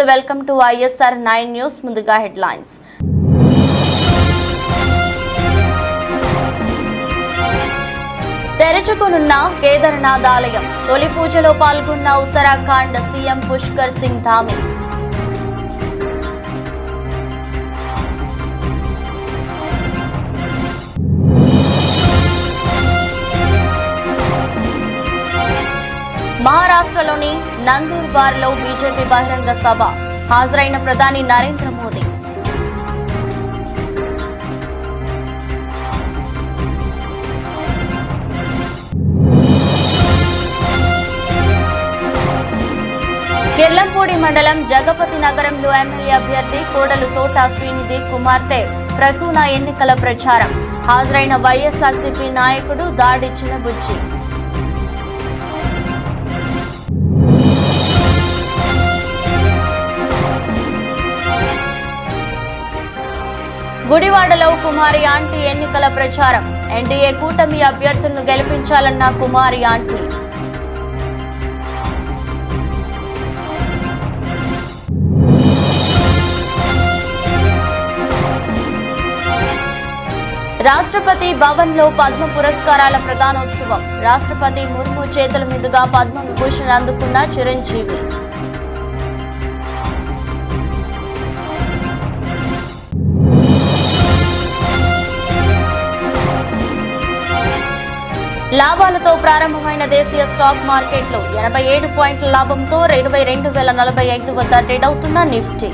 Welcome to ISR 9 news. ముందుగా headlines. తెరచుకునున్న Kedarnath ఆలయం తొలి పూజలో పాల్గొన్న ఉత్తరాఖండ్ సీఎం పుష్కర్ సింగ్ ధామి. మహారాష్ట్రలోని నందూర్బార్లో బీజేపీ బహిరంగ సభ హాజరైన ప్రధాని నరేంద్ర మోదీ. కిర్లంపూడి మండలం జగపతి నగరంలో ఎమ్మెల్యే అభ్యర్థి కోడలు తోట శ్రీనిధి కుమార్తె ప్రసూన ఎన్నికల ప్రచారం హాజరైన వైఎస్ఆర్సీపీ నాయకుడు దాడి చినబుజ్జి. గుడివాడలో కుమారి ఆంటీ ఎన్నికల ప్రచారం ఎన్డీఏ కూటమి అభ్యర్థులను గెలిపించాలన్న కుమారి ఆంటీ. రాష్ట్రపతి భవన్లో పద్మ పురస్కారాల ప్రదానోత్సవం రాష్ట్రపతి ముర్ము చేతుల మీదుగా పద్మ విభూషణ్ అందుకున్న చిరంజీవి. లాభాలతో ప్రారంభమైన దేశీయ స్టాక్ మార్కెట్లో 87 పాయింట్ల లాభంతో 22,045 వద్ద ట్రేడ్ అవుతున్న నిఫ్టీ.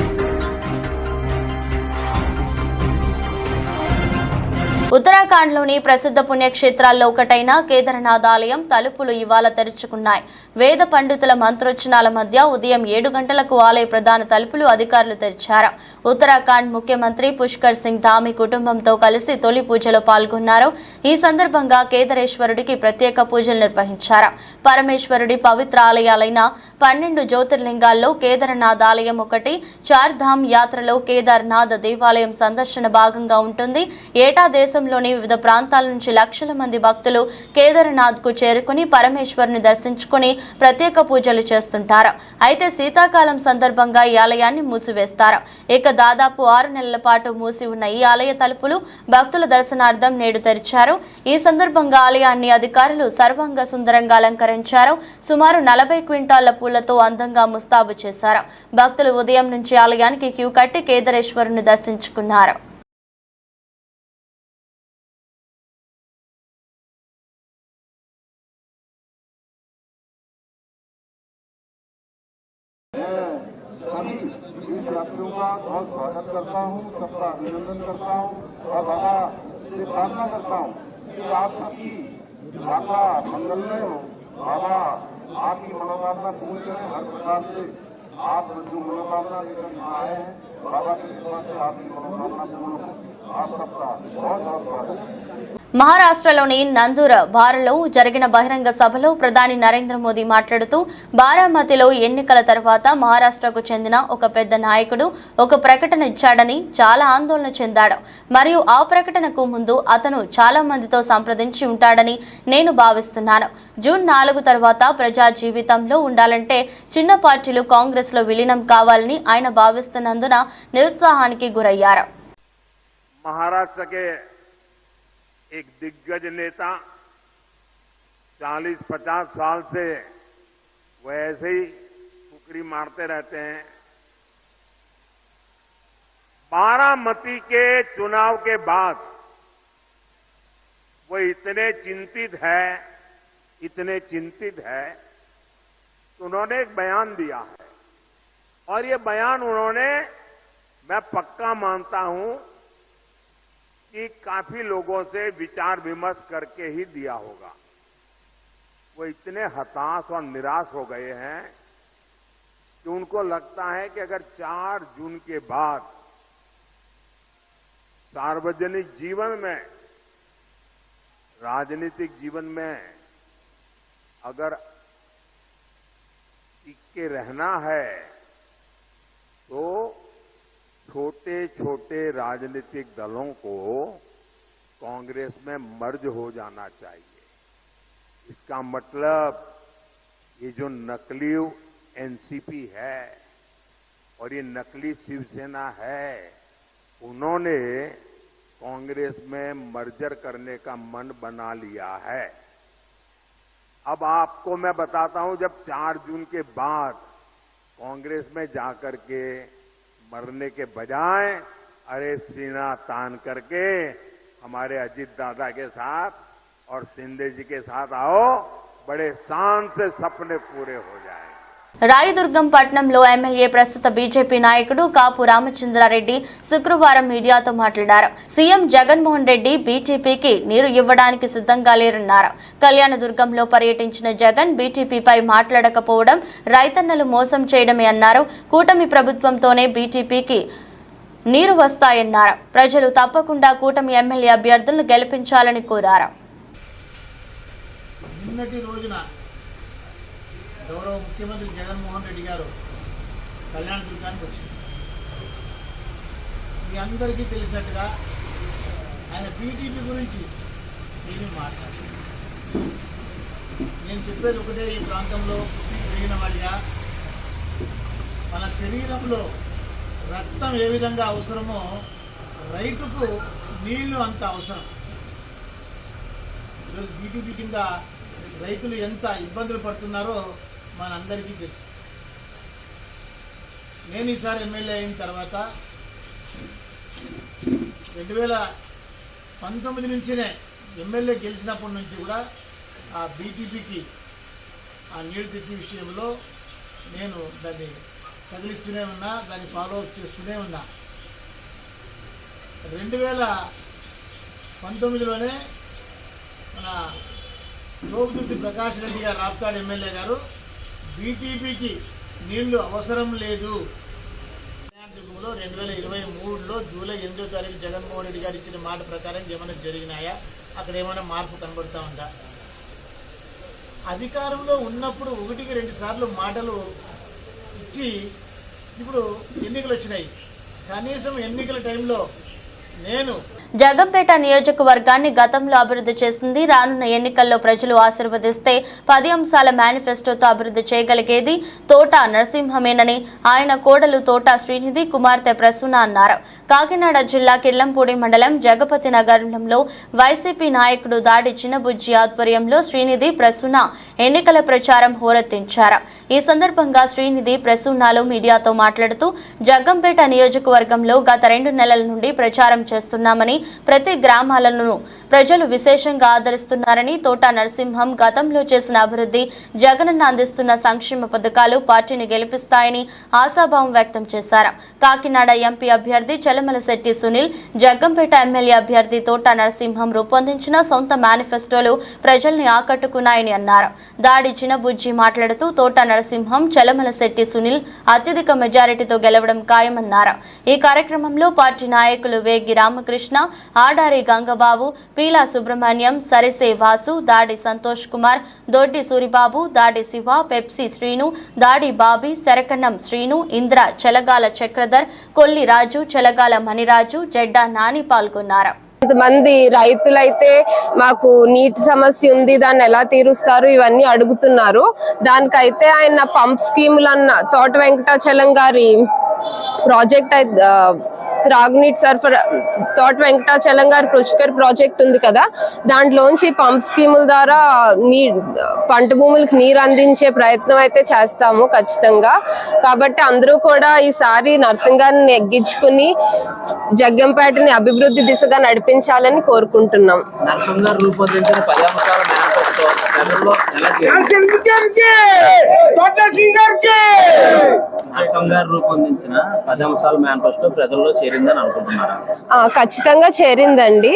ఉత్తరాఖండ్లోని ప్రసిద్ధ పుణ్యక్షేత్రాల్లో ఒకటైన కేదార్నాథ్ ఆలయం తలుపులు ఇవాళ తెరుచుకున్నాయి. వేద పండితుల మంత్రోచ్చనాల మధ్య ఉదయం 7 గంటలకు ఆలయ ప్రధాన తలుపులు అధికారులు తెరిచారు. ఉత్తరాఖండ్ ముఖ్యమంత్రి పుష్కర్ సింగ్ ధామి కుటుంబంతో కలిసి తొలి పూజలో పాల్గొన్నారు. ఈ సందర్భంగా కేదారేశ్వరుడికి ప్రత్యేక పూజలు నిర్వహించారు. పరమేశ్వరుడి పవిత్ర ఆలయాలైన 12 జ్యోతిర్లింగాల్లో కేదార్నాథ్ ఆలయం ఒకటి. చార్ధామ్ యాత్రలో కేదార్నాథ్ దేవాలయం సందర్శన భాగంగా ఉంటుంది. ఏటా దేశంలోని వివిధ ప్రాంతాల నుంచి లక్షల మంది భక్తులు కేదార్నాథ్ కు చేరుకుని పరమేశ్వరుని దర్శించుకుని ప్రత్యేక పూజలు చేస్తుంటారు. అయితే శీతాకాలం సందర్భంగా ఈ ఆలయాన్ని మూసివేస్తారు. ఇక దాదాపు 6 నెలల పాటు మూసి ఉన్న ఈ ఆలయ తలుపులు భక్తుల దర్శనార్థం నేడు తెరిచారు. ఈ సందర్భంగా ఆలయాన్ని అధికారులు సర్వాంగ సుందరంగా అలంకరించారు. సుమారు 40 క్వింటాళ్ల పూలతో అందంగా ముస్తాబు చేశారు. భక్తులు ఉదయం నుంచి ఆలయానికి క్యూ కట్టి కేదారేశ్వరుని దర్శించుకున్నారు. सभी तीर्थयात्रियों का बहुत स्वागत करता हूँ, सबका अभिनंदन करता हूँ और बाबा से प्रार्थना करता हूँ कि आप सबकी यात्रा मंगलमय हो। बाबा आपकी मनोकामना पूर्ण करें। हर प्रकार से आप जो मनोकामना लेकर यहाँ आए हैं, बाबा की कृपा से आपकी मनोकामना पूर्ण हो। आप सबका बहुत बहुत स्वागत। మహారాష్ట్రలోని నందూర్ బార్లో జరిగిన బహిరంగ సభలో ప్రధాని నరేంద్ర మోదీ మాట్లాడుతూ బారామతిలో ఎన్నికల తర్వాత మహారాష్ట్రకు చెందిన ఒక పెద్ద నాయకుడు ఒక ప్రకటన ఇచ్చాడని చాలా ఆందోళన చెందాడు. మరియు ఆ ప్రకటనకు ముందు అతను చాలా మందితో సంప్రదించి ఉంటాడని నేను భావిస్తున్నాను. జూన్ 4 తర్వాత ప్రజా జీవితంలో ఉండాలంటే చిన్న పార్టీలు కాంగ్రెస్ లో విలీనం కావాలని ఆయన భావిస్తున్నందున నిరుత్సాహానికి గురయ్యారు. एक दिग्गज नेता 40-50 साल से वो ऐसे ही फुकरी मारते रहते हैं। बारामती के चुनाव के बाद वो इतने चिंतित है तो उन्होंने एक बयान दिया है और ये बयान उन्होंने, मैं पक्का मानता हूं कि काफी लोगों से विचार विमर्श करके ही दिया होगा। वो इतने हताश और निराश हो गए हैं कि उनको लगता है कि अगर 4 जून के बाद सार्वजनिक जीवन में, राजनीतिक जीवन में अगर टिक के रहना है तो छोटे छोटे राजनीतिक दलों को कांग्रेस में मर्ज हो जाना चाहिए। इसका मतलब ये जो नकली एनसीपी है, और ये नकली शिवसेना है, उन्होंने कांग्रेस में मर्जर करने का मन बना लिया है। अब आपको मैं बताता हूं, जब 4 जून के बाद कांग्रेस में जाकर के मरने के बजाय अरे सीना तान करके हमारे अजीत दादा के साथ और शिंदे जी के साथ आओ, बड़े शान से सपने पूरे हो जाएं। రాయదుర్గం పట్టణంలో ఎమ్మెల్యే ప్రస్తుత బీజేపీ నాయకుడు కాపు రామచంద్రారెడ్డి శుక్రవారం మీడియాతో మాట్లాడారు. సీఎం జగన్మోహన్ రెడ్డి బీటీపీకి నీరు ఇవ్వడానికి సిద్ధంగా లేరన్నారు. కళ్యాణదుర్గంలో పర్యటించిన జగన్ బీటీపీపై మాట్లాడకపోవడం రైతన్నలు మోసం చేయడమే అన్నారు. కూటమి ప్రభుత్వంతోనే బీటీపీకి నీరు వస్తాయన్నారు. ప్రజలు తప్పకుండా కూటమి ఎమ్మెల్యే అభ్యర్థులను గెలిపించాలని కోరారు. గౌరవ ముఖ్యమంత్రి జగన్మోహన్ రెడ్డి గారు కళ్యాణదుర్గానికి వచ్చింది. మీ అందరికీ తెలిసినట్టుగా ఆయన బీటీపీ గురించి ఏమీ మాట్లాడారు. నేను చెప్పేది ఒకటే, ఈ ప్రాంతంలో పెరిగిన వాడిగా మన శరీరంలో రక్తం ఏ విధంగా అవసరమో రైతుకు నీళ్లు అంత అవసరం. ఈరోజు బీటీపీ కింద రైతులు ఎంత ఇబ్బందులు పడుతున్నారో మనందరికీ తెలుసు. నేను ఈసారి ఎమ్మెల్యే అయిన తర్వాత 2019 నుంచినే ఎమ్మెల్యే గెలిచినప్పటి నుంచి కూడా ఆ బీటీపీకి ఆ నీళ్లు తెచ్చే విషయంలో నేను దాన్ని కదిలిస్తూనే ఉన్నా, దాన్ని ఫాలో అప్ చేస్తూనే ఉన్నా. 2019లోనే మన జోగుదుర్తి ప్రకాష్ రెడ్డి గారు, రాప్తాడు ఎమ్మెల్యే గారు, బీటీపీకి నీళ్లు అవసరం లేదు కళ్యాణదుర్గంలో 2023లో జూలై 8వ తారీఖు జగన్మోహన్ రెడ్డి గారు ఇచ్చిన మాట ప్రకారం ఏమైనా జరిగినాయా? అక్కడ ఏమైనా మార్పు కనబడుతూ ఉందా? అధికారంలో ఉన్నప్పుడు 1కి 2 సార్లు మాటలు ఇచ్చి ఇప్పుడు ఎన్నికలు వచ్చినాయి. కనీసం ఎన్నికల టైంలో జగంపేట నియోజకవర్గాన్ని గతంలో అభివృద్ధి చేసింది. రానున్న ఎన్నికల్లో ప్రజలు ఆశీర్వదిస్తే 10 అంశాల మేనిఫెస్టోతో అభివృద్ధి చేయగలిగేది తోట నరసింహమేనని ఆయన కోడలు తోట శ్రీనిధి కుమార్తె ప్రసూన అన్నారు. కాకినాడ జిల్లా కిర్లంపూడి మండలం జగపతి నగరంలో వైసీపీ నాయకుడు దాడి చిన్నబుజ్జి ఆధ్వర్యంలో శ్రీనిధి ప్రసూన ఎన్నికల ప్రచారం హోరెత్తించారు. ఈ సందర్భంగా శ్రీనిధి ప్రసూనాలు మీడియాతో మాట్లాడుతూ జగంపేట నియోజకవర్గంలో గత 2 నెలల నుండి ప్రచారం చేస్తున్నామని, ప్రతి గ్రామాలను ప్రజలు విశేషంగా ఆదరిస్తున్నారని, తోట నరసింహం గతంలో చేసిన అభివృద్ధి, జగనన్న అందిస్తున్న సంక్షేమ పథకాలు పార్టీని గెలిపిస్తాయని ఆశాభావం వ్యక్తం చేశారు. కాకినాడ ఎంపీ అభ్యర్థి చలమలశెట్టి సునీల్, జగంపేట ఎమ్మెల్యే అభ్యర్థి తోట నరసింహం రూపొందించిన సొంత మేనిఫెస్టోలు ప్రజల్ని ఆకట్టుకున్నాయని అన్నారు. దాడి చిన్నబుజ్జి మాట్లాడుతూ తోట నరసింహం, చలమలశెట్టి సునీల్ అత్యధిక మెజారిటీతో గెలవడం ఖాయమన్నారు. ఈ కార్యక్రమంలో పార్టీ నాయకులు వేగి రామకృష్ణ, ఆడారి గంగబాబు, పీలా సుబ్రహ్మణ్యం, సరిసే వాసు, దాడి సంతోష్ కుమార్, దొడ్డి సూరిబాబు, దాడి శివ, పెప్సీ శ్రీను, దాడి బాబీ, శరకన్నం శ్రీను, ఇంద్ర, చెలగాల చక్రధర్, కొల్లి రాజు, చెలగాల మణిరాజు, జెడ్డా నాని పాల్గొన్నారు. కొంతమంది రైతులైతే మాకు నీటి సమస్య ఉంది, దాన్ని ఎలా తీరుస్తారు ఇవన్నీ అడుగుతున్నారు. దానికైతే ఆయన పంప్ స్కీములన్న తోట వెంకటాచలం గారి ప్రాజెక్ట్ త్రాగునీటి సరఫరా తోట వెంకటాచలం గారి పుష్కర్ ప్రాజెక్ట్ ఉంది కదా, దాంట్లోంచి పంప్ స్కీముల ద్వారా పంట భూములకు నీరు అందించే ప్రయత్నం అయితే చేస్తాము ఖచ్చితంగా. కాబట్టి అందరూ కూడా ఈసారి నర్సింగ్ గారిని ఎగ్గించుకుని జగ్గంపేటని అభివృద్ధి దిశగా నడిపించాలని కోరుకుంటున్నాం. నర్సింగ్ గారు రూపొందించిన 10 అంశాల మేనిఫెస్టో ప్రజల్లో చేరిందని అనుకుంటున్నారా? ఖచ్చితంగా చేరిందండి.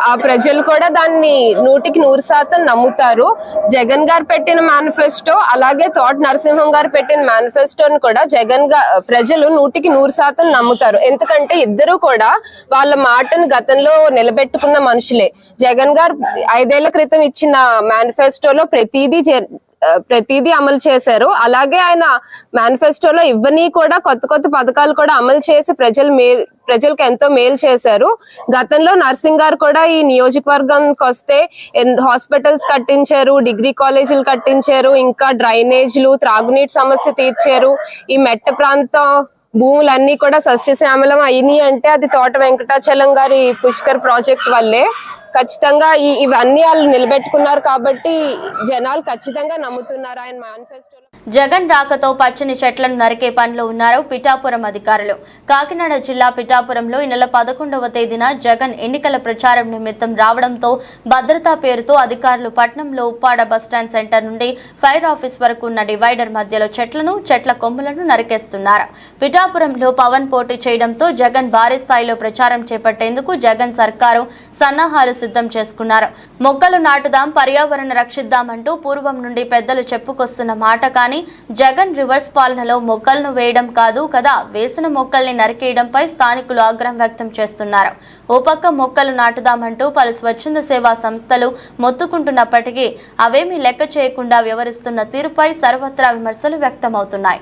ఆ ప్రజలు కూడా దాన్ని 100% నమ్ముతారు. జగన్ గారు పెట్టిన మేనిఫెస్టో అలాగే తోట నరసింహం గారు పెట్టిన మేనిఫెస్టోని కూడా ప్రజలు 100% నమ్ముతారు. ఎందుకంటే ఇద్దరు కూడా వాళ్ళ మాటను గతంలో నిలబెట్టుకున్న మనుషులే. జగన్ గారు 5 ఏళ్ల క్రితం ఇచ్చిన మేనిఫెస్టోలో ప్రతిదీ అమలు చేశారు. అలాగే ఆయన మేనిఫెస్టోలో ఇవన్నీ కూడా కొత్త పథకాలు కూడా అమలు చేసి ప్రజలకు ఎంతో మేలు చేశారు. గతంలో నర్సింగ్ గారు కూడా ఈ నియోజకవర్గానికి వస్తే హాస్పిటల్స్ కట్టించారు, డిగ్రీ కాలేజీలు కట్టించారు, ఇంకా డ్రైనేజీలు, త్రాగునీటి సమస్య తీర్చారు. ఈ మెట్ట ప్రాంతం భూములన్నీ కూడా సస్యశ్యామలం అయినాయి అంటే అది తోట వెంకటాచలం గారి పుష్కర్ ప్రాజెక్ట్ వల్లే. ఖచ్చితంగా ఇవన్నీ వాళ్ళు నిలబెట్టుకున్నారు కాబట్టి జనాలు ఖచ్చితంగా నమ్ముతున్నారు ఆయన మేనిఫెస్టోలో. జగన్ రాకతో పచ్చని చెట్లను నరికే పనిలో ఉన్నారు పిఠాపురం అధికారులు. కాకినాడ జిల్లా పిఠాపురంలో ఈ నెల 11వ తేదీన జగన్ ఎన్నికల ప్రచారం నిమిత్తం రావడంతో భద్రతా పేరుతో అధికారులు పట్నంలో ఉప్పాడ బస్టాండ్ సెంటర్ నుండి ఫైర్ ఆఫీస్ వరకు ఉన్న డివైడర్ మధ్యలో చెట్ల కొమ్ములను నరికేస్తున్నారు. పిఠాపురంలో పవన్ పోటీ చేయడంతో జగన్ భారీ స్థాయిలో ప్రచారం చేపట్టేందుకు జగన్ సర్కారు సన్నాహాలు సిద్ధం చేసుకున్నారు. మొక్కలు నాటుదాం, పర్యావరణ రక్షిద్దామంటూ పూర్వం నుండి పెద్దలు చెప్పుకొస్తున్న మాట కానీ జగన్ రివర్స్ పాలనలో మొక్కలను వేయడం కాదు కదా, వేసిన మొక్కల్ని నరికేయడంపై స్థానికులు ఆగ్రహం వ్యక్తం చేస్తున్నారు. ఓ పక్క మొక్కలు నాటుదామంటూ పలు స్వచ్ఛంద సేవా సంస్థలు మొత్తుకుంటున్నప్పటికీ అవేమీ లెక్క చేయకుండా వ్యవహరిస్తున్న తీరుపై సర్వత్రా విమర్శలు వ్యక్తమవుతున్నాయి.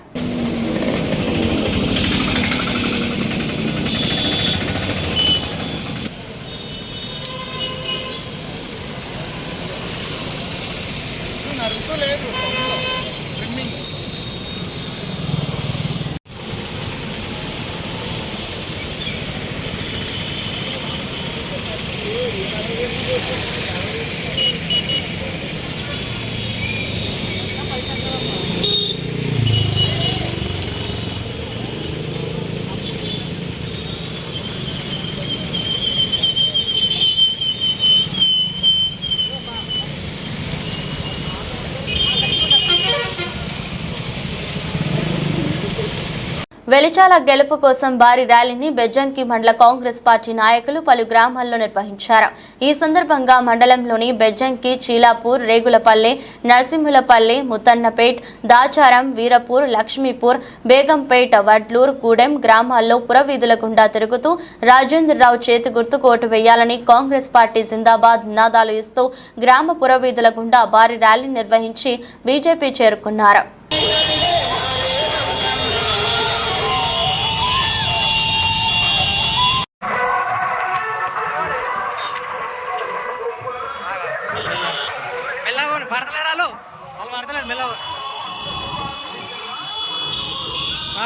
వెలిచాల గెలుపు కోసం భారీ ర్యాలీని బెజ్జంకి మండల కాంగ్రెస్ పార్టీ నాయకులు పలు గ్రామాల్లో నిర్వహించారు. ఈ సందర్భంగా మండలంలోని బెజ్జంకి, చీలాపూర్, రేగులపల్లె, నరసింహులపల్లె, ముత్తన్నపేట్, దాచారం, వీరపూర్, లక్ష్మీపూర్, బేగంపేట్, వడ్లూర్, గూడెం గ్రామాల్లో పురవీధుల గుండా తిరుగుతూ రాజేంద్రరావు చేతి గుర్తుకు ఓటు వేయాలని కాంగ్రెస్ పార్టీ జిందాబాద్ నినాదాలు ఇస్తూ గ్రామ పురవీధుల గుండా భారీ ర్యాలీ నిర్వహించి బీజేపీ చేరుకున్నారు.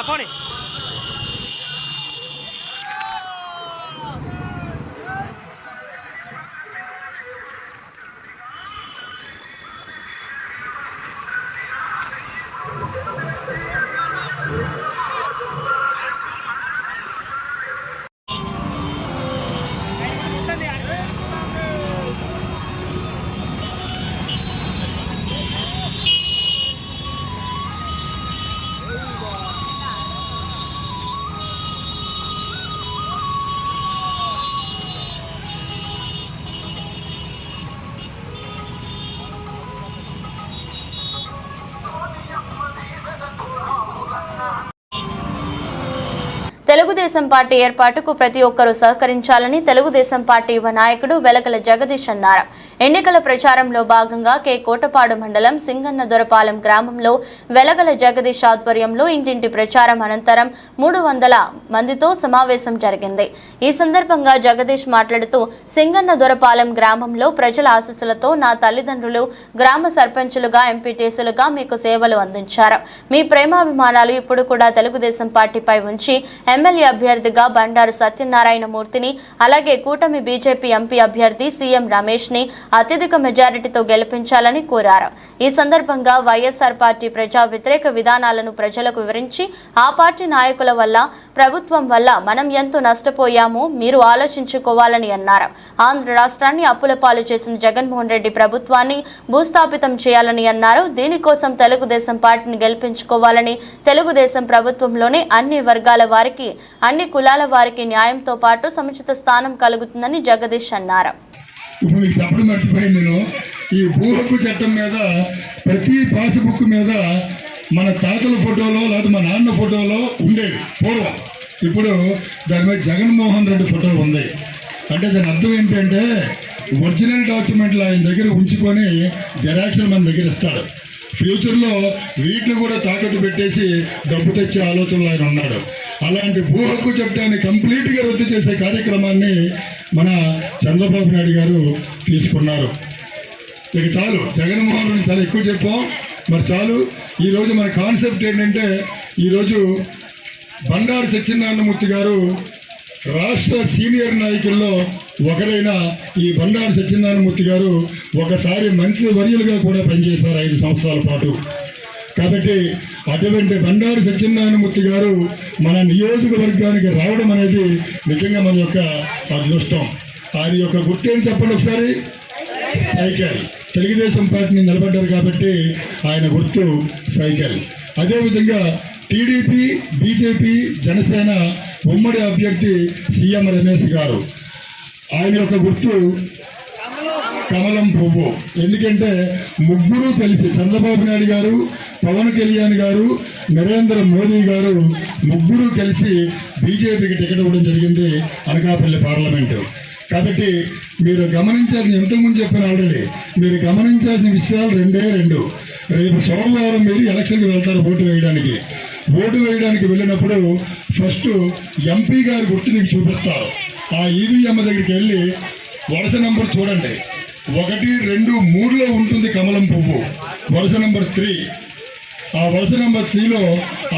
పోనీ తెలుగుదేశం పార్టీ ఏర్పాటుకు ప్రతి ఒక్కరూ సహకరించాలని తెలుగుదేశం పార్టీ యువ నాయకుడు వెలగల జగదీష్ అన్నారు. ఎన్నికల ప్రచారంలో భాగంగా కె కోటపాడు మండలం సింగన్న దొరపాలెం గ్రామంలో వెలగల జగదీష్ ఆధ్వర్యంలో ఇంటింటి ప్రచారం అనంతరం 300 మందితో సమావేశం జరిగింది. ఈ సందర్భంగా జగదీష్ మాట్లాడుతూ సింగన్న దొరపాలెం గ్రామంలో ప్రజల ఆశీస్సులతో నా తల్లిదండ్రులు గ్రామ సర్పంచులుగా, ఎంపీటీసీలుగా మీకు సేవలు అందించారు. మీ ప్రేమాభిమానాలు ఇప్పుడు కూడా తెలుగుదేశం పార్టీపై ఉంచి ఎమ్మెల్యే అభ్యర్థిగా బండారు సత్యనారాయణ మూర్తిని, అలాగే కూటమి బీజేపీ ఎంపీ అభ్యర్థి సీఎం రమేష్ ని అత్యధిక మెజారిటీతో గెలిపించాలని కోరారు. ఈ సందర్భంగా వైఎస్ఆర్ పార్టీ ప్రజా వ్యతిరేక విధానాలను ప్రజలకు వివరించి ఆ పార్టీ నాయకుల వల్ల, ప్రభుత్వం వల్ల మనం ఎంతో నష్టపోయామో మీరు ఆలోచించుకోవాలని అన్నారు. ఆంధ్ర రాష్ట్రాన్ని అప్పుల పాలు చేసిన జగన్మోహన్ రెడ్డి ప్రభుత్వాన్ని భూస్థాపితం చేయాలని అన్నారు. దీనికోసం తెలుగుదేశం పార్టీని గెలిపించుకోవాలని, తెలుగుదేశం ప్రభుత్వంలోనే అన్ని వర్గాల వారికి, అన్ని కులాల వారికి న్యాయంతో పాటు సముచిత స్థానం కలుగుతుందని జగదీష్ అన్నారు. ఇప్పుడు మీకు చెప్పడం మర్చిపోయింది నేను. ఈ భూ హక్కు చట్టం మీద ప్రతి పాస్బుక్ మీద మన తాతల ఫోటోలో లేదా మా నాన్న ఫోటోలో ఉండేది పూర్వం. ఇప్పుడు దాని మీద జగన్మోహన్ రెడ్డి ఫోటో ఉంది. అంటే దాని అర్థం ఏంటంటే ఒరిజినల్ డాక్యుమెంట్లు ఆయన దగ్గర ఉంచుకొని జెరాక్స్లు మన దగ్గర ఇస్తాడు. ఫ్యూచర్లో వీటిని కూడా తాకట్టు పెట్టేసి డబ్బు తెచ్చే ఆలోచనలో ఆయన ఉన్నాడు. అలాంటి భూ హక్కు చట్టాన్ని కంప్లీట్గా రద్దు చేసే కార్యక్రమాన్ని మన చంద్రబాబు నాయుడు గారు తీసుకున్నారు. ఇక చాలు, జగన్మోహన్ రెడ్డి చాలా ఎక్కువ చెప్పాం, మరి చాలు. ఈరోజు మన కాన్సెప్ట్ ఏంటంటే ఈరోజు బండారు సత్యనారాయణమూర్తి గారు రాష్ట్ర సీనియర్ నాయకుల్లో ఒకరైన ఈ బండారు సత్యనారాయణమూర్తి గారు ఒకసారి మంత్రి వర్యులుగా కూడా పనిచేశారు 5 సంవత్సరాల పాటు. కాబట్టి అటువంటి బండారు సత్యనారాయణమూర్తి గారు మన నియోజకవర్గానికి రావడం అనేది నిజంగా మన యొక్క అదృష్టం. ఆయన యొక్క గుర్తేంటి చెప్పండి ఒకసారి. సైకిల్. తెలుగుదేశం పార్టీని నిలబడ్డారు కాబట్టి ఆయన గుర్తు సైకిల్. అదేవిధంగా టీడీపీ, బీజేపీ, జనసేన ఉమ్మడి అభ్యర్థి సీఎం రమేష్ గారు, ఆయన యొక్క గుర్తు కమలం పువ్వు. ఎందుకంటే ముగ్గురు కలిసి చంద్రబాబు నాయుడు గారు, పవన్ కళ్యాణ్ గారు, నరేంద్ర మోదీ గారు ముగ్గురు కలిసి బీజేపీకి టికెట్ ఇవ్వడం జరిగింది అనకాపల్లి పార్లమెంటు. కాబట్టి మీరు గమనించాల్సిన, ఇంతకుముందు చెప్పిన ఆల్రెడీ, మీరు గమనించాల్సిన విషయాలు రెండు. రేపు సోమవారం మీరు ఎలక్షన్కి వెళ్తారు ఓటు వేయడానికి. ఓటు వేయడానికి వెళ్ళినప్పుడు ఫస్ట్ ఎంపీ గారి గుర్తు మీకు చూపిస్తారు. ఆ ఈవీఎం దగ్గరికి వెళ్ళి వరుస నెంబర్ చూడండి. 1, 2, 3లో ఉంటుంది కమలం పువ్వు. వరుస నెంబర్ 3. ఆ వరుస నెంబర్ 3లో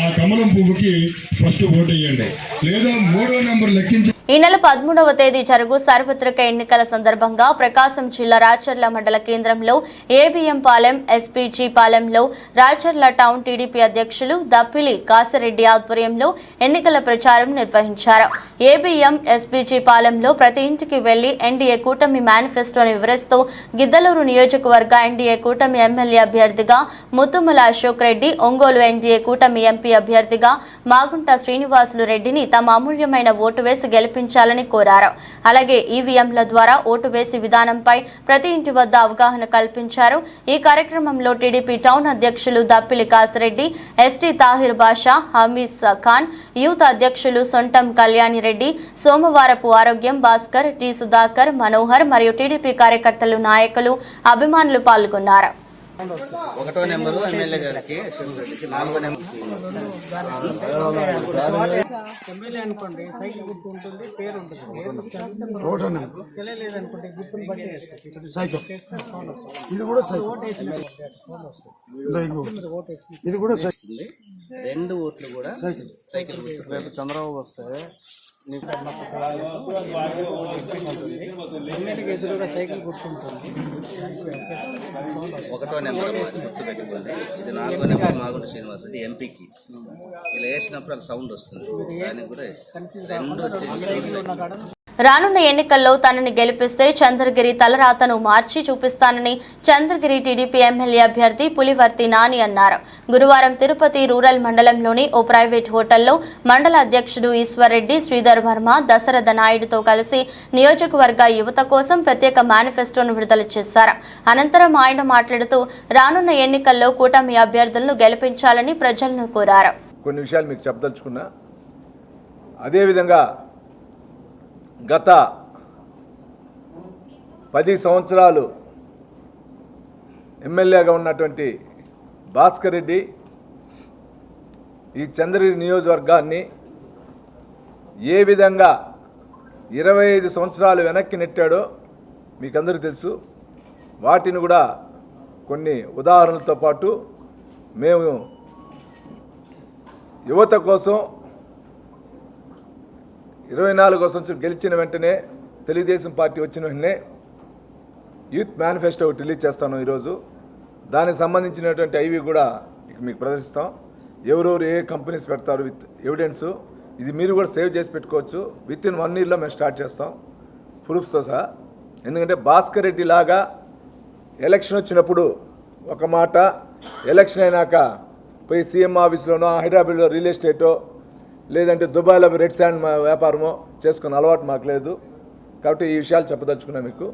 ఆ కమలం పువ్వుకి ఫస్ట్ ఓటు వేయండి. లేదా 3వ నెంబర్ లెక్కించి. ఈ నెల 13వ తేదీ జరుగు సార్వత్రిక ఎన్నికల సందర్భంగా ప్రకాశం జిల్లా రాచర్ల మండల కేంద్రంలో ఏబిఎం పాలెం, ఎస్పీజీ పాలెంలో రాచర్ల టౌన్ టీడీపీ అధ్యక్షులు దప్పిలి కాసిరెడ్డి ఆధ్వర్యంలో ఎన్నికల ప్రచారం నిర్వహించారు. ఏబిఎం, ఎస్పీజీ పాలెంలో ప్రతి ఇంటికి వెళ్లి ఎన్డీఏ కూటమి మేనిఫెస్టోను వివరిస్తూ గిద్దలూరు నియోజకవర్గ ఎన్డీఏ కూటమి ఎమ్మెల్యే అభ్యర్థిగా ముత్తుమల అశోక్ రెడ్డి, ఒంగోలు ఎన్డీఏ కూటమి ఎంపీ అభ్యర్థిగా మాగుంట శ్రీనివాసులు రెడ్డిని తమ అమూల్యమైన ఓటు వేసి గెలిపించాలని కోరారు. అలాగే ఈవీఎంల ద్వారా ఓటు వేసి విధానంపై ప్రతి ఇంటి వద్ద అవగాహన కల్పించారు. ఈ కార్యక్రమంలో టీడీపీ టౌన్ అధ్యక్షులు దప్పిలి కాసిరెడ్డి, ఎస్టీ తాహిర్ బాషా, హమీస్ ఖాన్, యూత్ అధ్యక్షులు సొంటం కళ్యాణి రెడ్డి, సోమవారపు ఆరోగ్యం, భాస్కర్, టి సుధాకర్, మనోహర్ మరియు టీడీపీ కార్యకర్తలు, నాయకులు, అభిమానులు పాల్గొన్నారు. 1వ నెంబరు ఎమ్మెల్యే గారికి, 4వ నెంబర్ ఎమ్మెల్యే అనుకోండి, సైకిల్ గుర్తు ఉంటుంది, పేరు ఉంటుంది. తెలియలేదనుకోండి గుర్తుని బట్టి సైకిల్. ఇది కూడా ఇది కూడా 2 ఓట్లు కూడా సైకిల్ గుర్తు. రేపు చంద్రబాబు వస్తే అన్నిటికీ ఎదురుగా సైకిల్ గుర్తుంటుంది. 1వ నెంబర్ గుర్తు పెట్టుకోండి. ఇది 4వ నెంబర్ మాగుంట శ్రీనివాస్ రెడ్డి ఎంపీకి. ఇలా వేసినప్పుడు అది సౌండ్ వస్తుంది, దానికి కూడా 2 వచ్చేసి. రానున్న ఎన్నికల్లో తనని గెలిపిస్తే చంద్రగిరి తలరాతను మార్చి చూపిస్తానని చంద్రగిరి టీడీపీ ఎమ్మెల్యే అభ్యర్థి పులివర్తి నాని అన్నారు. గురువారం తిరుపతి రూరల్ మండలంలోని ఓ ప్రైవేట్ హోటల్లో మండల అధ్యక్షుడు ఈశ్వర్రెడ్డి, శ్రీధర్ వర్మ, దశరథ నాయుడుతో కలిసి నియోజకవర్గ యువత కోసం ప్రత్యేక మేనిఫెస్టోను విడుదల చేశారు. అనంతరం ఆయన మాట్లాడుతూ రానున్న ఎన్నికల్లో కూటమి అభ్యర్థులను గెలిపించాలని ప్రజలను కోరారు. కొన్ని విషయాలు మీకు చెప్పదలుచుకున్నా. అదేవిధంగా గత 10 సంవత్సరాలు ఎమ్మెల్యేగా ఉన్నటువంటి భాస్కర్ రెడ్డి ఈ చంద్రగిరి నియోజకవర్గాన్ని ఏ విధంగా 25 సంవత్సరాలు వెనక్కి నెట్టాడో మీకందరికీ తెలుసు. వాటిని కూడా కొన్ని ఉదాహరణలతో పాటు మేము యువత కోసం 24వ సంవత్సరం గెలిచిన వెంటనే, తెలుగుదేశం పార్టీ వచ్చిన వెంటనే యూత్ మేనిఫెస్టో ఒకటి రిలీజ్ చేస్తాను ఈరోజు. దానికి సంబంధించినటువంటి ఐవి కూడా మీకు ప్రదర్శిస్తాం. ఎవరెవరు ఏ కంపెనీస్ పెడతారు విత్ ఎవిడెన్సు, ఇది మీరు కూడా సేవ్ చేసి పెట్టుకోవచ్చు. విత్-ఇన్ 1 ఇయర్లో మేము స్టార్ట్ చేస్తాం ప్రూఫ్స్తో సహా. ఎందుకంటే భాస్కర్ రెడ్డి లాగా ఎలక్షన్ వచ్చినప్పుడు ఒక మాట, ఎలక్షన్ అయినాక పోయి సీఎం ఆఫీస్లోనో, హైదరాబాద్లో రియల్ ఎస్టేటో, లేదంటే దుబాయ్లో రెడ్ శాండ్ వ్యాపారమో చేసుకున్న అలవాటు మాకు లేదు. కాబట్టి ఈ విషయాలు చెప్పదలుచుకున్నా మీకు.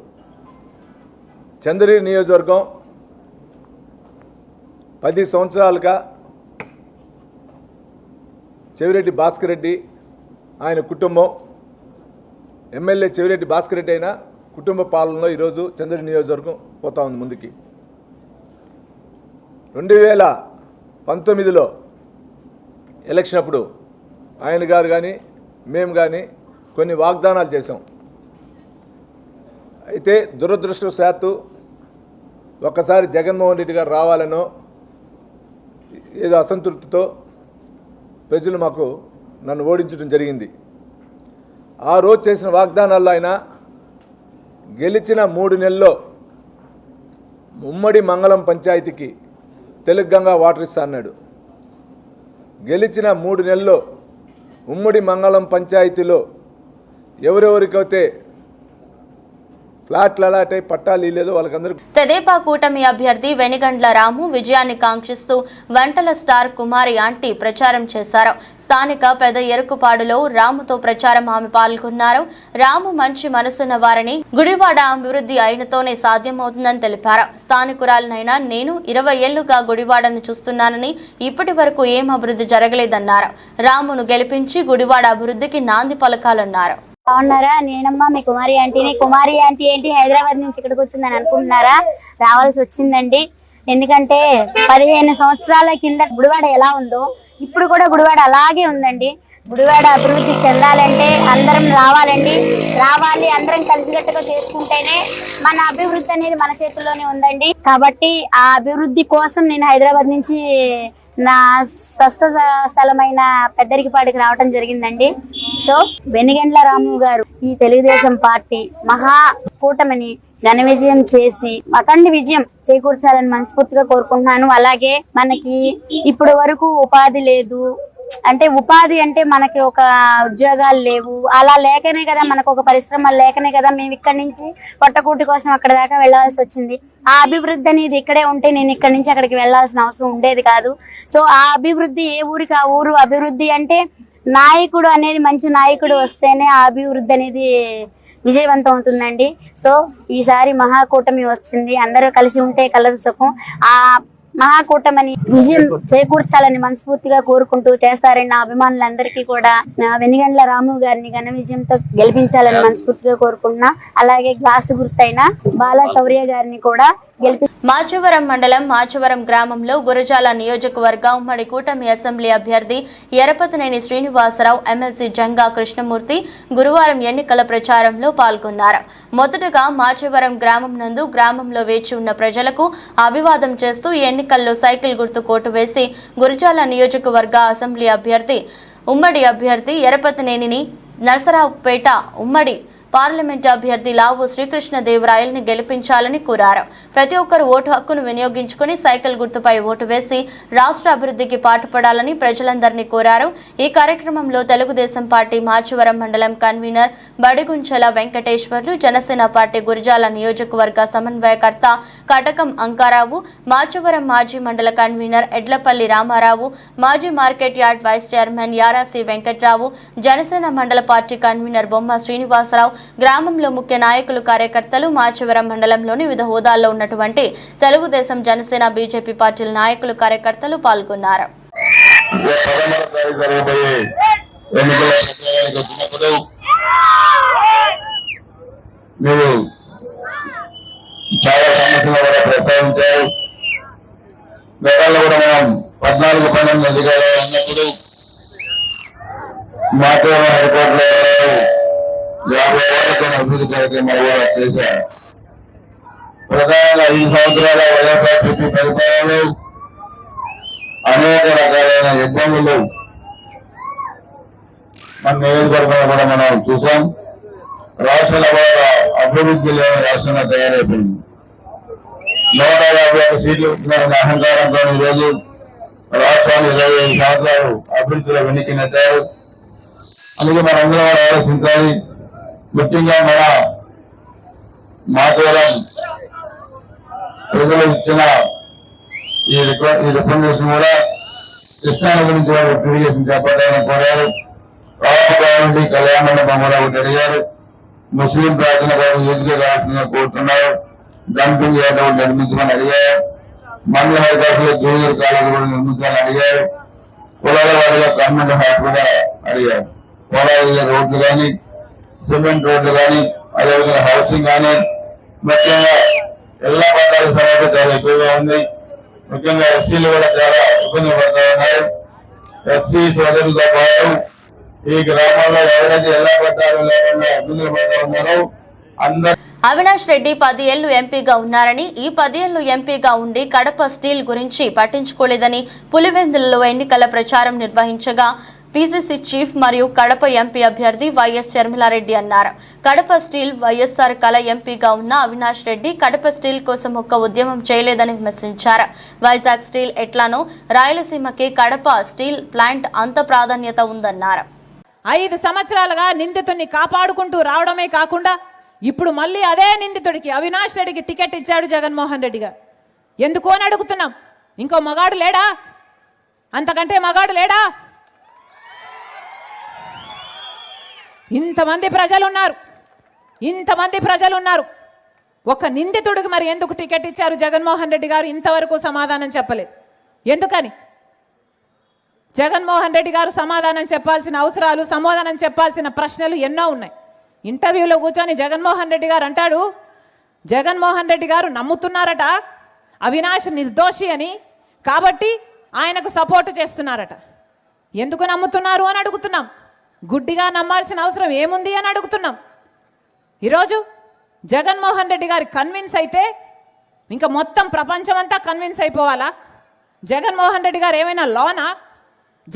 చంద్రగిరి నియోజకవర్గం 10 సంవత్సరాలుగా చెవిరెడ్డి భాస్కర్ రెడ్డి, ఆయన కుటుంబం, ఎమ్మెల్యే చెవిరెడ్డి భాస్కర్ రెడ్డి అయిన కుటుంబ పాలనలో ఈరోజు చంద్రగిరి నియోజకవర్గం పోతా ఉంది ముందుకి. 2019లో ఎలక్షన్ అప్పుడు ఆయన గారు కానీ మేము కానీ కొన్ని వాగ్దానాలు చేసాం. అయితే దురదృష్టవశాత్తు ఒక్కసారి జగన్మోహన్ రెడ్డి గారు రావాలనో ఏదో అసంతృప్తితో ప్రజలు మాకు నన్ను ఓడించడం జరిగింది. ఆ రోజు చేసిన వాగ్దానాల్లో ఆయన గెలిచిన 3 నెలల్లో ఉమ్మడి మంగళం పంచాయతీకి తెలుగంగా వాటర్ ఇస్తా అన్నాడు. గెలిచిన 3 నెలల్లో ఉమ్మడి మంగళం పంచాయతీలో ఎవరెవరికైతే ఫ్లాట్లు అలాంటి పట్టాలు లేదో వాళ్ళకందరికీ తెదేపా కూటమి అభ్యర్థి వెనిగండ్ల రాము విజయాన్ని కాంక్షిస్తూ వంటల స్టార్ కుమారి ఆంటీ ప్రచారం చేశారు. స్థానిక పెద్ద ఎరుకుపాడులో రాముతో ప్రచారం ఆమె పాల్గొన్నారు. రాము మంచి మనసున్న వారిని గుడివాడ అభివృద్ధి అయినతోనే సాధ్యమవుతుందని తెలిపారు. స్థానికురాలనైనా నేను 20 ఏళ్లుగా గుడివాడను చూస్తున్నానని ఇప్పటి వరకు ఏం అభివృద్ధి జరగలేదన్నారు. రామును గెలిపించి గుడివాడ అభివృద్ధికి నాంది పలకాలన్నారు. బాగున్నారా? నేనమ్మా మీ కుమారి ఆంటీని. కుమారి ఆంటీ ఏంటి హైదరాబాద్ నుంచి ఇక్కడికి వచ్చిందని అనుకుంటున్నారా? రావాల్సి వచ్చిందండి. ఎందుకంటే 15 సంవత్సరాల కింద గుడివాడ ఎలా ఉందో ఇప్పుడు కూడా గుడివాడ అలాగే ఉందండి. గుడివాడ అభివృద్ధి చెందాలంటే అందరం రావాలి, అందరం కలిసికట్టుగా చేసుకుంటేనే మన అభివృద్ధి అనేది మన చేతుల్లోనే ఉందండి. కాబట్టి ఆ అభివృద్ధి కోసం నేను హైదరాబాద్ నుంచి నా స్వస్థ స్థలమైన పెద్దరికిపాడికి రావడం జరిగిందండి. సో వెనిగండ్ల రాము గారు ఈ తెలుగుదేశం పార్టీ మహా కూటమిని ఘన విజయం చేసి అఖండ విజయం చేకూర్చాలని మనస్ఫూర్తిగా కోరుకుంటున్నాను. అలాగే మనకి ఇప్పుడు వరకు ఉపాధి లేదు, అంటే ఉపాధి అంటే మనకి ఒక ఉద్యోగాలు లేవు, అలా లేకనే కదా మనకు ఒక పరిశ్రమలు లేకనే కదా మేము ఇక్కడి నుంచి పొట్టకూటి కోసం అక్కడ దాకా వెళ్లాల్సి వచ్చింది. ఆ అభివృద్ధి అనేది ఇక్కడే ఉంటే నేను ఇక్కడి నుంచి అక్కడికి వెళ్లాల్సిన అవసరం ఉండేది కాదు. సో ఆ అభివృద్ధి ఏ ఊరికి ఆ ఊరు అభివృద్ధి అంటే నాయకుడు అనేది మంచి నాయకుడు వస్తేనే ఆ అభివృద్ధి అనేది విజయవంతం అవుతుందండి. సో ఈసారి మహాకూటమి వచ్చింది, అందరూ కలిసి ఉంటే కలదు సుఖం. ఆ మహాకూటమిని విజయం చేకూర్చాలని మనస్ఫూర్తిగా కోరుకుంటూ చేస్తారని నా అభిమానులందరికీ కూడా వెనిగండ్ల రాము గారిని ఘన విజయంతో గెలిపించాలని మనస్ఫూర్తిగా కోరుకుంటున్నా. అలాగే గ్లాసు గుర్తైన బాలా శౌర్య గారిని కూడా మాచవరం మండలం మాచవరం గ్రామంలో గురజాల నియోజకవర్గ ఉమ్మడి కూటమి అసెంబ్లీ అభ్యర్థి ఎరపతినేని శ్రీనివాసరావు, ఎమ్మెల్సీ జంగా కృష్ణమూర్తి గురువారం ఎన్నికల ప్రచారంలో పాల్గొన్నారు. మొదటగా మాచవరం గ్రామం నందు గ్రామంలో వేచి ఉన్న ప్రజలకు అభివాదం చేస్తూ ఎన్నికల్లో సైకిల్ గుర్తు కోటు వేసి గురజాల నియోజకవర్గ అసెంబ్లీ అభ్యర్థి ఉమ్మడి అభ్యర్థి ఎరపతినేనిని నరసరావుపేట ఉమ్మడి పార్లమెంట్ అభ్యర్థి లావు శ్రీకృష్ణదేవరాయల్ని గెలిపించాలని కోరారు. ప్రతి ఒక్కరు ఓటు హక్కును వినియోగించుకుని సైకిల్ గుర్తుపై ఓటు వేసి రాష్ట్ర అభివృద్ధికి పాటుపడాలని ప్రజలందరినీ కోరారు. ఈ కార్యక్రమంలో తెలుగుదేశం పార్టీ మాచవరం మండలం కన్వీనర్ బడిగుంచల వెంకటేశ్వర్లు, జనసేన పార్టీ గురజాల నియోజకవర్గ సమన్వయకర్త కటకం అంకారావు, మాచవరం మాజీ మండల కన్వీనర్ ఎడ్లపల్లి రామారావు, మాజీ market yard vice chairman Yarasi Venkatrao, Janasena మండల పార్టీ కన్వీనర్ బొమ్మ శ్రీనివాసరావు, గ్రామంలో ముఖ్య నాయకులు, కార్యకర్తలు, మాచవరం మండలంలోని వివిధ హోదాల్లో ఉన్నటువంటి తెలుగుదేశం, జనసేన, బీజేపీ పార్టీల నాయకులు, కార్యకర్తలు పాల్గొన్నారు. చాలా సమస్యలు కూడా ప్రస్తావించారు. గతంలో కూడా మనం 14-12 అధికారులు ఉన్నప్పుడు మాచవరం హైకోర్టులో 50 కోట్లతో అభివృద్ధి కార్యక్రమాలు కూడా చేశారు. ప్రధానంగా 5 సంవత్సరాల వైఎస్ఆర్సీపీ పరిపాలనలో అనేక రకాలైన ఇబ్బందులు మన నియోజకవర్గంలో కూడా మనం చూసాం. రాష్ట్రంలో కూడా అభివృద్ధి లేని రాష్ట్రంగా తయారైపోయింది. 151 సీట్లు వచ్చిన అహంకారంతో ఈరోజు రాష్ట్రాన్ని 25 సంవత్సరాలు అభివృద్ధిలో వెనక్కి నెట్టారు. అందుకే మనందరం కూడా ఆలోచించాలి. ముఖ్యంగా మన మాచవరం ప్రజలు ఇచ్చిన ఈ రికమెండేషన్ కూడా కృష్ణాల గురించి వారు అప్లికేషన్ చేపట్టాలని కోరారు. రాష్ట్ర కళ్యాణ మండపం కూడా ఒకటి అడిగారు. ముస్లిం ప్రార్థన గారు ఎదుగుగా రావాల్సిందిగా కోరుతున్నారు. డంపింగ్ యార్డ్ ఒకటి నిర్మించమని అడిగారు. మండల హైదరాబాద్ లో జూనియర్ కాలేజీ కూడా నిర్మించాలని అడిగారు. పొలాల వారిగా గవర్నమెంట్ హాస్పిటల్ అడిగారు. పొలాల రోడ్లు కానీ, సిమెంట్ రోడ్లు కానీ, అదేవిధంగా హౌసింగ్ కానీ, ముఖ్యంగా ఇళ్ల పట్టాల సమస్య చాలా ఎక్కువగా ఉంది. ముఖ్యంగా ఎస్సీలు కూడా చాలా ఇబ్బందులు పడుతూ ఉన్నారు. ఎస్సీ సోదరులతో పాటు ఈ గ్రామంలో ఎవరైతే ఇళ్ల పట్టాలు లేకుండా ఇబ్బందులు పడుతూ ఉన్నారో అందరూ. అవినాష్ రెడ్డి 10 ఏళ్లు ఎంపీగా ఉన్నారని, ఈ 10 ఏళ్లు ఎంపీగా ఉండి కడప స్టీల్ గురించి పట్టించుకోలేదని పులివెందులలో ఎన్నికల ప్రచారం నిర్వహించగా పీసీసీ చీఫ్ మరియు కడప ఎంపీ అభ్యర్థి వైఎస్ షర్మిలారెడ్డి అన్నారు. కడప స్టీల్ వైఎస్ఆర్ కళ ఎంపీగా ఉన్న అవినాష్ రెడ్డి కడప స్టీల్ కోసం ఒక్క ఉద్యమం చేయలేదని విమర్శించారు. వైజాగ్ స్టీల్ ఎట్లానో రాయలసీమకి కడప స్టీల్ ప్లాంట్ అంత ప్రాధాన్యత ఉందన్నారు. 5 సంవత్సరాలుగా నిందితుడిని కాపాడుకుంటూ రావడమే కాకుండా ఇప్పుడు మళ్ళీ అదే నిందితుడికి అవినాష్ రెడ్డికి టికెట్ ఇచ్చాడు జగన్మోహన్ రెడ్డి గారు. ఎందుకు అని అడుగుతున్నాం. ఇంకో మగాడు లేడా? అంతకంటే మగాడు లేడా? ఇంతమంది ప్రజలు ఉన్నారు. ఒక నిందితుడికి మరి ఎందుకు టికెట్ ఇచ్చారు జగన్మోహన్ రెడ్డి గారు? ఇంతవరకు సమాధానం చెప్పలేదు. ఎందుకని? జగన్మోహన్ రెడ్డి గారు సమాధానం చెప్పాల్సిన అవసరాలు, సమాధానం చెప్పాల్సిన ప్రశ్నలు ఎన్నో ఉన్నాయి. ఇంటర్వ్యూలో కూర్చొని జగన్మోహన్ రెడ్డి గారు అంటాడు, జగన్మోహన్ రెడ్డి గారు నమ్ముతున్నారట అవినాష్ నిర్దోషి అని, కాబట్టి ఆయనకు సపోర్ట్ చేస్తున్నారట. ఎందుకు నమ్ముతున్నారు అని అడుగుతున్నాం. గుడ్డిగా నమ్మాల్సిన అవసరం ఏముంది అని అడుగుతున్నాం. ఈరోజు జగన్మోహన్ రెడ్డి గారు కన్విన్స్ అయితే ఇంకా మొత్తం ప్రపంచమంతా కన్విన్స్ అయిపోవాలా? జగన్మోహన్ రెడ్డి గారు ఏమైనా లానా?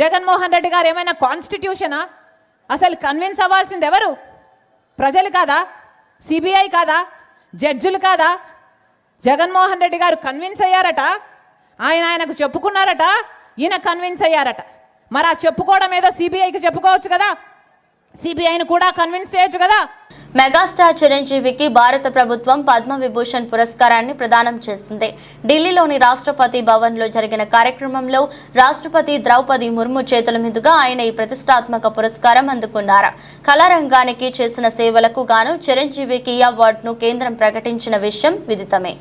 జగన్మోహన్ రెడ్డి గారు ఏమైనా కాన్స్టిట్యూషనా? అసలు కన్విన్స్ అవ్వాల్సింది ఎవరు? ప్రజలు కాదా? సిబిఐ కాదా? జడ్జిలు కాదా? జగన్మోహన్ రెడ్డి గారు కన్విన్స్ అయ్యారట, ఆయనకు చెప్పుకున్నారట, ఈయన కన్విన్స్ అయ్యారట. మరి ఆ చెప్పుకోవడం ఏదో సిబిఐకి చెప్పుకోవచ్చు కదా, సిబిఐని కూడా కన్విన్స్ చేయొచ్చు కదా. మెగాస్టార్ చిరంజీవికి భారత ప్రభుత్వం పద్మవిభూషణ్ పురస్కారాన్ని ప్రదానం చేసింది. ఢిల్లీలోని రాష్ట్రపతి భవన్లో జరిగిన కార్యక్రమంలో రాష్ట్రపతి ద్రౌపది ముర్ము చేతుల మీదుగా ఆయన ఈ ప్రతిష్టాత్మక పురస్కారం అందుకున్నారు. కళారంగానికి చేసిన సేవలకు గాను చిరంజీవికి ఈ అవార్డును కేంద్రం ప్రకటించిన విషయం విదితమే.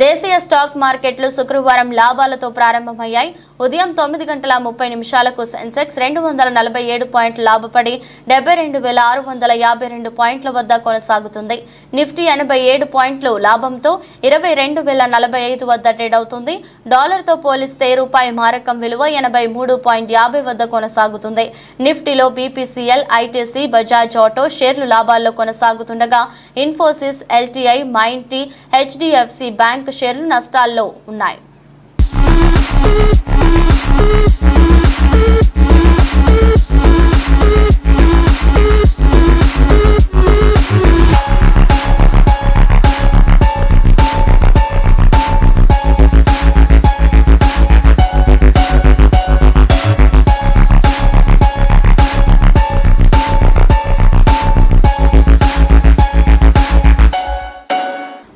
దేశీయ స్టాక్ మార్కెట్లు శుక్రవారం లాభాలతో ప్రారంభమయ్యాయి. ఉదయం 9:30 సెన్సెక్స్ 247 పాయింట్లు లాభపడి 72,652 పాయింట్ల వద్ద కొనసాగుతుంది. నిఫ్టీ 87 పాయింట్లు లాభంతో 22,045 వద్ద ట్రేడ్ అవుతుంది. డాలర్తో పోలిస్తే రూపాయి మారకం విలువ 83.50 వద్ద కొనసాగుతుంది. నిఫ్టీలో బీపీసీఎల్, ఐటీసీ, బజాజ్ ఆటో షేర్లు లాభాల్లో కొనసాగుతుండగా ఇన్ఫోసిస్, ఎల్టీఐ, మైంటీ, హెచ్డిఎఫ్సి బ్యాంక్ షేర్లు నష్టాల్లో ఉన్నాయి.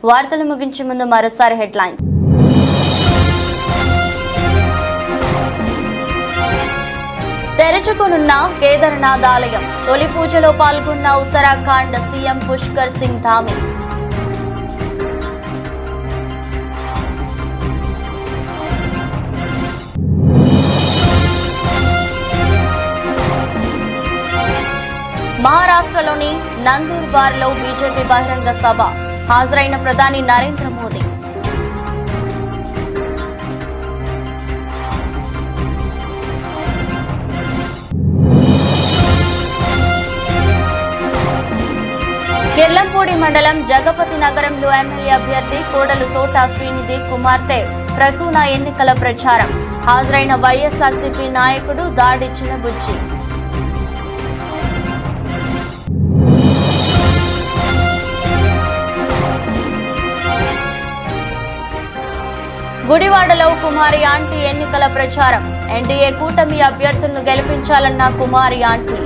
వార్తలు ముగించే ముందు మరోసారి హెడ్లైన్స్. తెరుచుకునున్న కేదార్నాథ్ ఆలయం. తొలి పూజలో పాల్గొన్న ఉత్తరాఖండ్ సీఎం పుష్కర్ సింగ్ ధామి. మహారాష్ట్రలోని నందూర్బార్లో బీజేపీ బహిరంగ సభ. హాజరైన ప్రధాని నరేంద్ర మోదీ. కిర్లంపూడి మండలం జగపతి నగరంలో ఎమ్మెల్యే అభ్యర్థి కోడలు తోట శ్రీనిధి కుమార్తె ప్రసూన ఎన్నికల ప్రచారం. హాజరైన వైఎస్ఆర్సీపీ నాయకుడు దాడి చిన్నబుజ్జి. గుడివాడలో కుమారి ఆంటీ ఎన్నికల ప్రచారం. ఎన్డీఏ కూటమి అభ్యర్థులను గెలిపించాలన్న కుమారి ఆంటీ.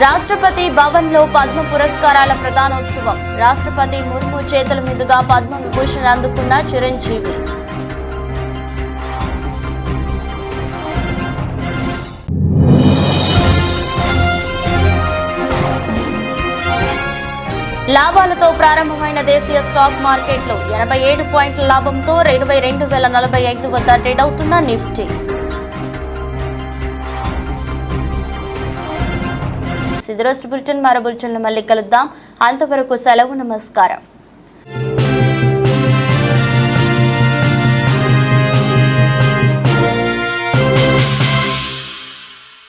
రాష్ట్రపతి భవన్లో పద్మ పురస్కారాల ప్రదానోత్సవం. రాష్ట్రపతి ముర్ము చేతుల మీదుగా పద్మ విభూషణ్ అందుకున్న చిరంజీవి. లాభాలతో ప్రారంభమైన దేశీయ స్టాక్ మార్కెట్లు 87 పాయింట్ల లాభంతో 22,045 వద్ద ట్రేడ్ అవుతున్న నిఫ్టీ. ఇది రోజు బులెటిన్. మరో బులెటిన్లో మళ్ళీ కలుద్దాం. అంతవరకు సెలవు. నమస్కారం.